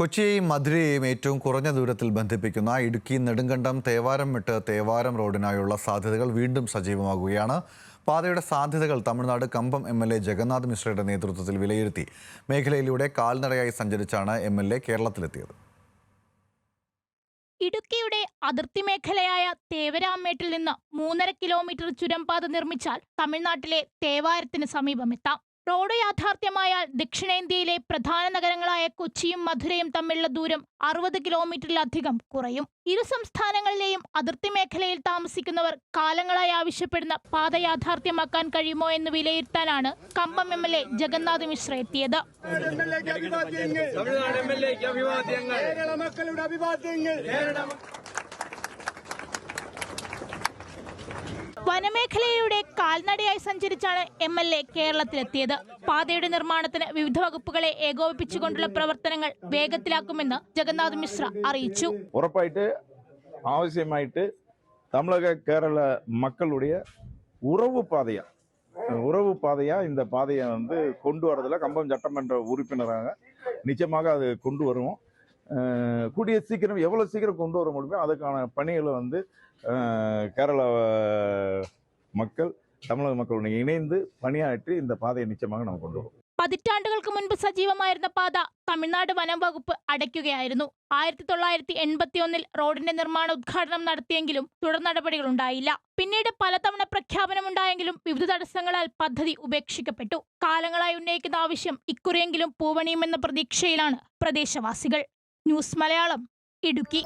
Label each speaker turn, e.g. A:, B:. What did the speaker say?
A: കൊച്ചിയെയും മധുരയെയും ഏറ്റവും കുറഞ്ഞ ദൂരത്തിൽ ബന്ധിപ്പിക്കുന്ന ഇടുക്കി നെടുങ്കണ്ടം തേവാരം വിട്ട് തേവാരം റോഡിനായുള്ള സാധ്യതകൾ വീണ്ടും സജീവമാകുകയാണ്. പാതയുടെ സാധ്യതകൾ തമിഴ്നാട് കമ്പം MLA ജഗന്നാഥ് മിശ്രയുടെ നേതൃത്വത്തിൽ വിലയിരുത്തി മേഖലയിലൂടെ കാൽനടയായി സഞ്ചരിച്ചാണ് MLA കേരളത്തിലെത്തിയത്.
B: ഇടുക്കിയുടെ അതിർത്തി മേഖലയായ തേവരാമേട്ടിൽ നിന്ന് 3.5 കിലോമീറ്റർ ചുരംപാത നിർമ്മിച്ചാൽ തമിഴ്നാട്ടിലെ തേവാരത്തിന് സമീപമെത്താം. റോഡ് യാഥാർത്ഥ്യമായാൽ ദക്ഷിണേന്ത്യയിലെ പ്രധാന നഗരങ്ങളായ കൊച്ചിയും മധുരയും തമ്മിലുള്ള ദൂരം 60 കിലോമീറ്ററിലധികം കുറയും. ഇരു സംസ്ഥാനങ്ങളിലെയും അതിർത്തി മേഖലയിൽ താമസിക്കുന്നവർ കാലങ്ങളായി ആവശ്യപ്പെടുന്ന പാത യാഥാർത്ഥ്യമാക്കാൻ കഴിയുമോ എന്ന് വിലയിരുത്താനാണ് കമ്പം MLA ജഗന്നാഥ് മിശ്ര എത്തിയത്. വനമേഖലയിലൂടെ കാൽനടയായി സഞ്ചരിച്ചാണ് MLA കേരളത്തിലെത്തിയത്. പാതയുടെ നിർമ്മാണത്തിന് വിവിധ വകുപ്പുകളെ ഏകോപിപ്പിച്ചുകൊണ്ടുള്ള പ്രവർത്തനങ്ങൾ വേഗത്തിലാക്കുമെന്ന് ജഗന്നാഥ് മിശ്ര അറിയിച്ചു.
C: ഉറപ്പായിട്ട് ആവശ്യമായിട്ട് தமிழக கேரள மக்களுடைய உறவு பாதையா இந்த பாதையை கொண்டு வரதுல கம்பம் சட்டமன்ற உறுப்பினராக நிச்சயமாக அது கொண்டு வருவோம். கூடிய சீக்கிரம் எவ்வளவு சீக்கிரம் கொண்டு வர முடியுமோ அதுக்கான பணிகளை கேரள மக்கள் தமிழக மக்களுடன் இணைந்து பணியாற்றி இந்த பாதையை நிச்சயமாக நாம் கொண்டு வருவோம்.
B: പതിറ്റാണ്ടുകൾക്ക് മുൻപ് സജീവമായിരുന്ന പാത തമിഴ്നാട് വനം വകുപ്പ് അടയ്ക്കുകയായിരുന്നു. 1981 റോഡിന്റെ നിർമ്മാണ ഉദ്ഘാടനം നടത്തിയെങ്കിലും തുടർ നടപടികളുണ്ടായില്ല. പിന്നീട് പലതവണ പ്രഖ്യാപനമുണ്ടായെങ്കിലും വിവിധ തടസ്സങ്ങളാൽ പദ്ധതി ഉപേക്ഷിക്കപ്പെട്ടു. കാലങ്ങളായി ഉന്നയിക്കുന്ന ആവശ്യം ഇക്കുറിയെങ്കിലും പൂവണിയുമെന്ന പ്രതീക്ഷയിലാണ് പ്രദേശവാസികൾ. ന്യൂസ് മലയാളം, ഇടുക്കി.